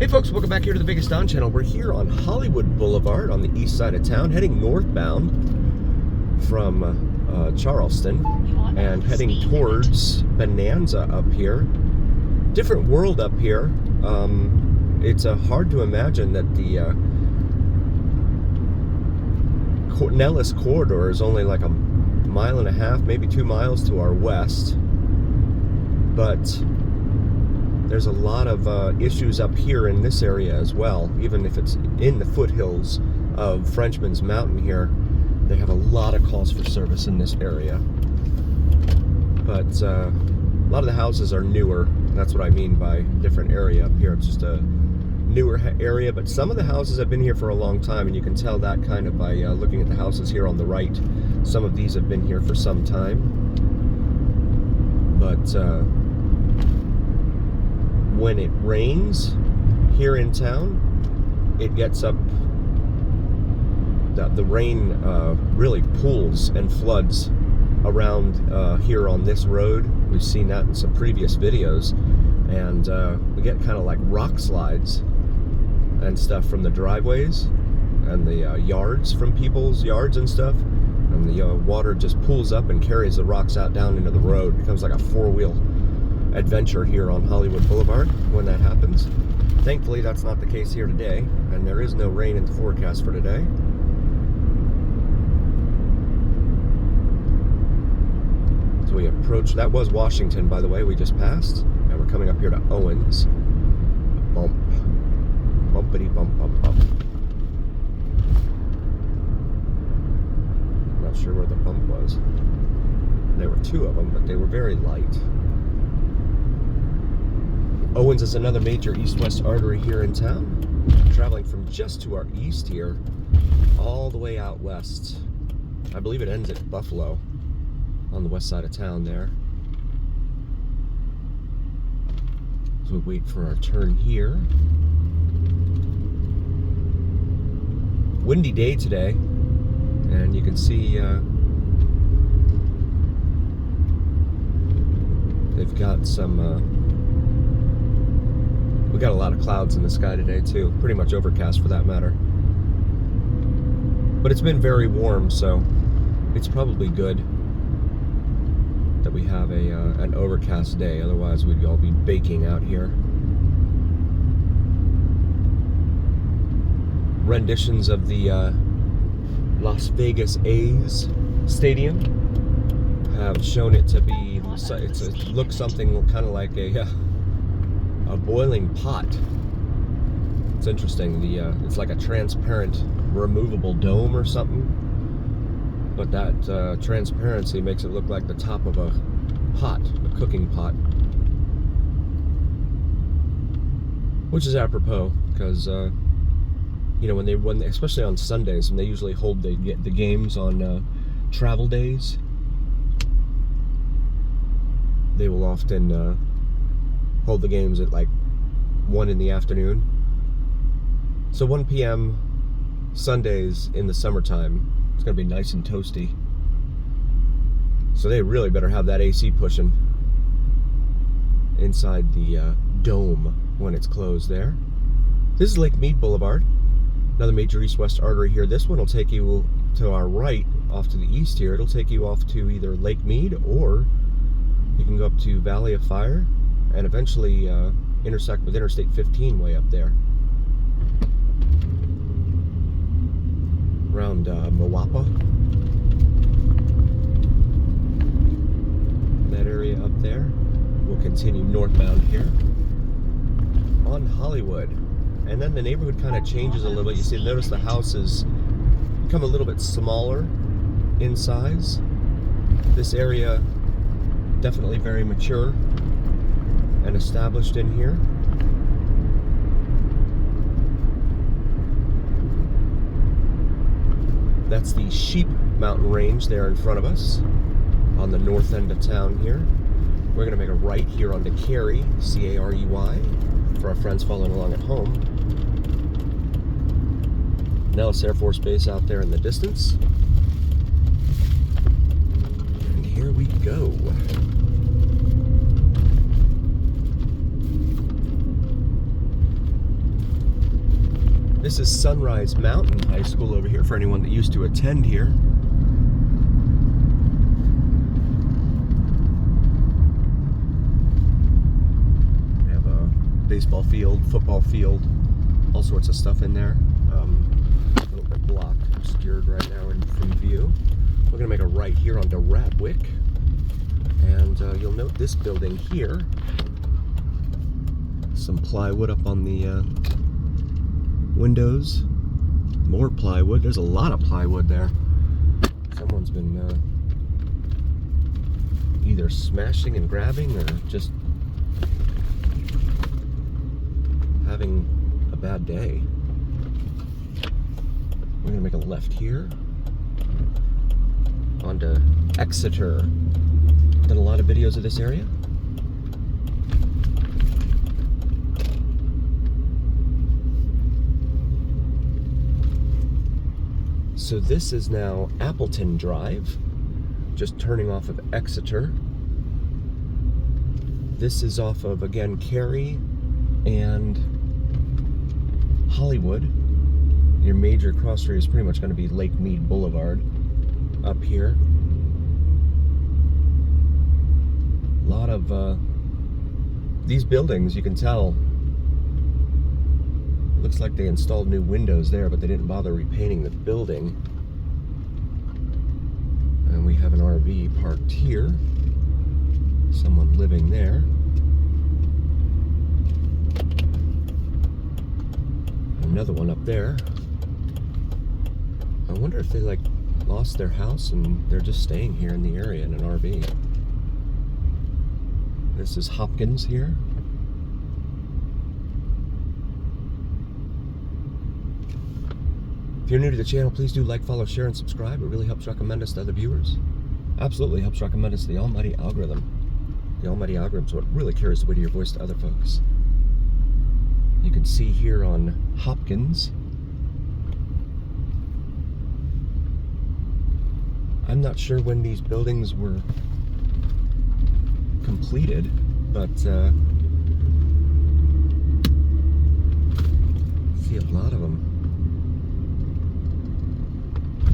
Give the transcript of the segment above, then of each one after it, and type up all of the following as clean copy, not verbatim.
Hey folks, welcome back here to the Biggest Don channel. We're here on Hollywood Boulevard on the east side of town, heading northbound from Charleston and heading towards Bonanza up here. Different world up here. It's hard to imagine that the Nellis corridor is only like a mile and a half, maybe 2 miles to our west. But there's a lot of issues up here in this area as well. Even if it's in the foothills of Frenchman's Mountain here, they have a lot of calls for service in this area. But a lot of the houses are newer. That's what I mean by different area up here. It's just a newer area, but some of the houses have been here for a long time, and you can tell that kind of by looking at the houses here on the right. Some of these have been here for some time. But when it rains here in town, it gets up, the rain really pools and floods around here on this road. We've seen that in some previous videos, and we get kind of like rock slides and stuff from the driveways and the yards from people's yards and stuff, and the water just pools up and carries the rocks out down into the road. It becomes like a four-wheel adventure here on Hollywood Boulevard when that happens. Thankfully, that's not the case here today, and there is no rain in the forecast for today. So we approach, that was Washington, by the way, we just passed, and we're coming up here to Owens. Bump. Bumpity bump bump bump. Not sure where the bump was. There were two of them, but they were very light. Owens is another major east-west artery here in town, traveling from just to our east here, all the way out west. I believe it ends at Buffalo, on the west side of town there. So we wait for our turn here. Windy day today, and you can see they've got some we got a lot of clouds in the sky today too, pretty much overcast for that matter. But it's been very warm, so it's probably good that we have an overcast day, otherwise we'd all be baking out here. Renditions of the Las Vegas A's stadium have shown it to be, it looks something kind of like a boiling pot. It's interesting. It's like a transparent, removable dome or something, but that transparency makes it look like the top of a pot, a cooking pot, which is apropos because you know, when they especially on Sundays, and they usually hold the games on travel days, they will often hold the games at like 1 in the afternoon. So 1 p.m. Sundays in the summertime, it's gonna be nice and toasty. So they really better have that AC pushing inside the dome when it's closed there. This is Lake Mead Boulevard, another major east-west artery here. This one will take you to our right, off to the east here. It'll take you off to either Lake Mead, or you can go up to Valley of Fire and eventually intersect with Interstate 15 way up there. Around Moapa. That area up there. We'll continue northbound here on Hollywood. And then the neighborhood kind of changes a little bit. You see, notice the houses become a little bit smaller in size. This area definitely very mature and established in here. That's the Sheep Mountain Range there in front of us on the north end of town here. We're going to make a right here onto Cary, C-A-R-E-Y, for our friends following along at home. Nellis Air Force Base out there in the distance. And here we go. This is Sunrise Mountain High School over here for anyone that used to attend here. We have a baseball field, football field, all sorts of stuff in there. A little bit blocked, obscured right now from view. We're going to make a right here onto Ratwick. And you'll note this building here. Some plywood up on the windows. More plywood. There's a lot of plywood there. Someone's been either smashing and grabbing or just having a bad day. We're gonna make a left here onto Exeter. Done a lot of videos of this area. So this is now Appleton Drive, just turning off of Exeter. This is off of, again, Cary and Hollywood. Your major cross street is pretty much going to be Lake Mead Boulevard up here. A lot of these buildings, you can tell, looks like they installed new windows there, but they didn't bother repainting the building. And we have an RV parked here. Someone living there. Another one up there. I wonder if they lost their house and they're just staying here in the area in an RV. This is Hopkins here. If you're new to the channel, please do like, follow, share, and subscribe. It really helps recommend us to other viewers. Absolutely helps recommend us to the almighty algorithm. The almighty algorithm is what really carries the weight of your voice to other folks. You can see here on Hopkins. I'm not sure when these buildings were completed, but see a lot of them.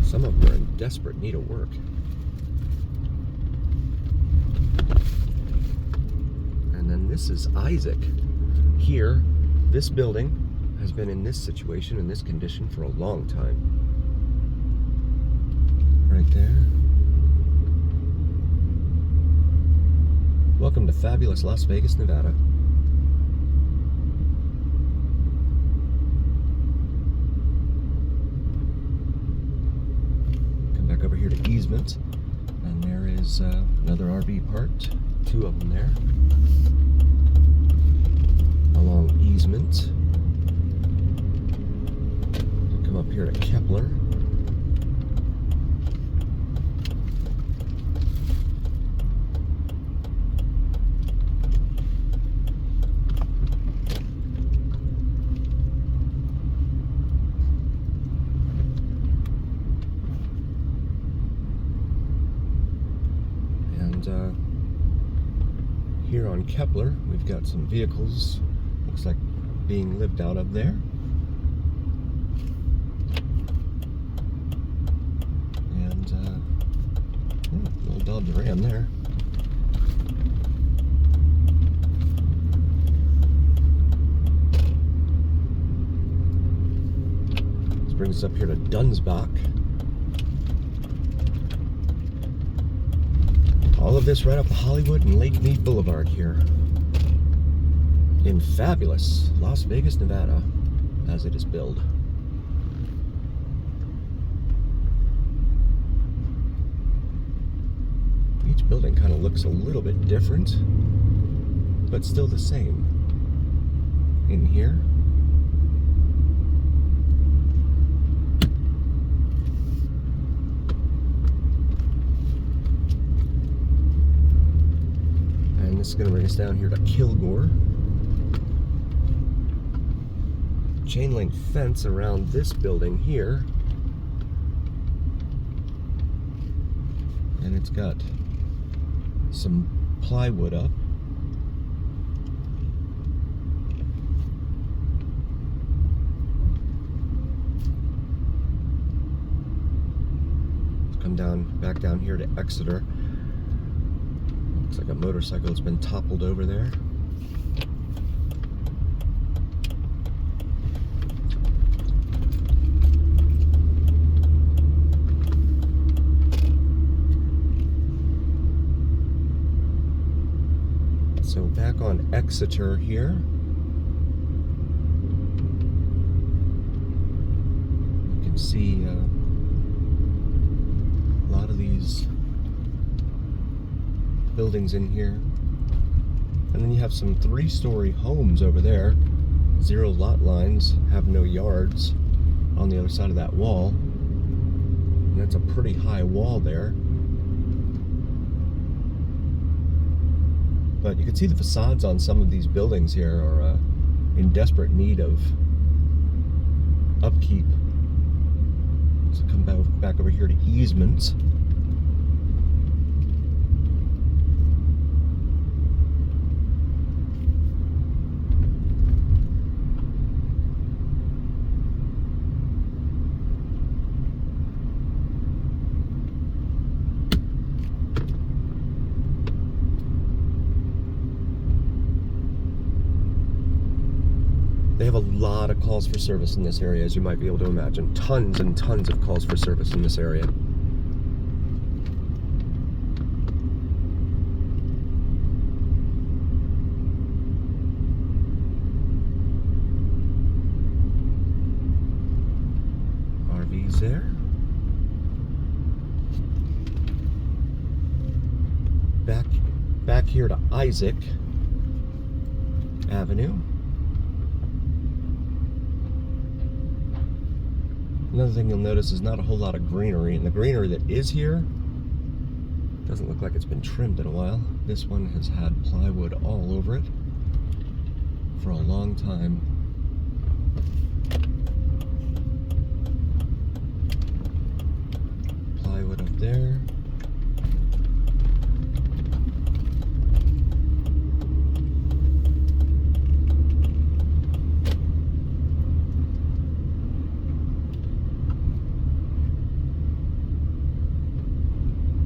Some of them are in desperate need of work. And then this is Isaac. Here, this building has been in this situation, in this condition, for a long time. Right there. Welcome to fabulous Las Vegas, Nevada. Back over here to Easement, and there is another RV parked, two of them there along Easement. Come up here to Kepler. Here on Kepler, we've got some vehicles, looks like being lived out of there. And, little Dodge Ram there. This brings us up here to Dunsbach. All of this right off the Hollywood and Lake Mead Boulevard here in fabulous Las Vegas, Nevada, as it is billed. Each building kind of looks a little bit different, but still the same in here. This is going to bring us down here to Kilgore. Chain link fence around this building here. And it's got some plywood up. come back down here to Exeter. Looks like a motorcycle has been toppled over there. So back on Exeter here. You can see a lot of these buildings in here. And then you have some 3-story homes over there. 0 lot lines, have no yards on the other side of that wall. And that's a pretty high wall there. But you can see the facades on some of these buildings here are in desperate need of upkeep. So come back over here to easements. They have a lot of calls for service in this area, as you might be able to imagine. Tons and tons of calls for service in this area. RVs there. Back here to Isaac Avenue. Another thing you'll notice is not a whole lot of greenery, and the greenery that is here doesn't look like it's been trimmed in a while. This one has had plywood all over it for a long time. Plywood up there.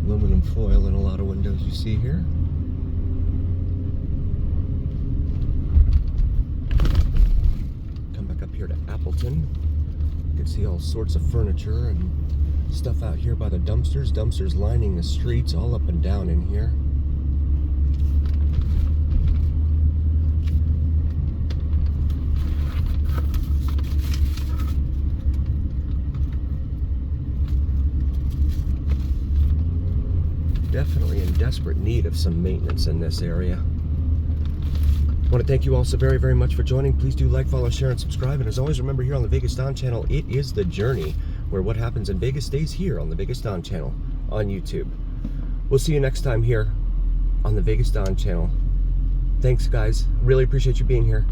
Aluminum foil in a lot of windows you see here. Come back up here to Appleton. You can see all sorts of furniture and stuff out here by the dumpsters. Dumpsters lining the streets all up and down in here. Definitely in desperate need of some maintenance in this area. I want to thank you all so very, very much for joining. Please do like, follow, share, and subscribe. And as always, remember, here on the Vegas Don channel, it is the journey, where what happens in Vegas stays here on the Vegas Don channel on YouTube. We'll see you next time here on the Vegas Don channel. Thanks, guys. Really appreciate you being here.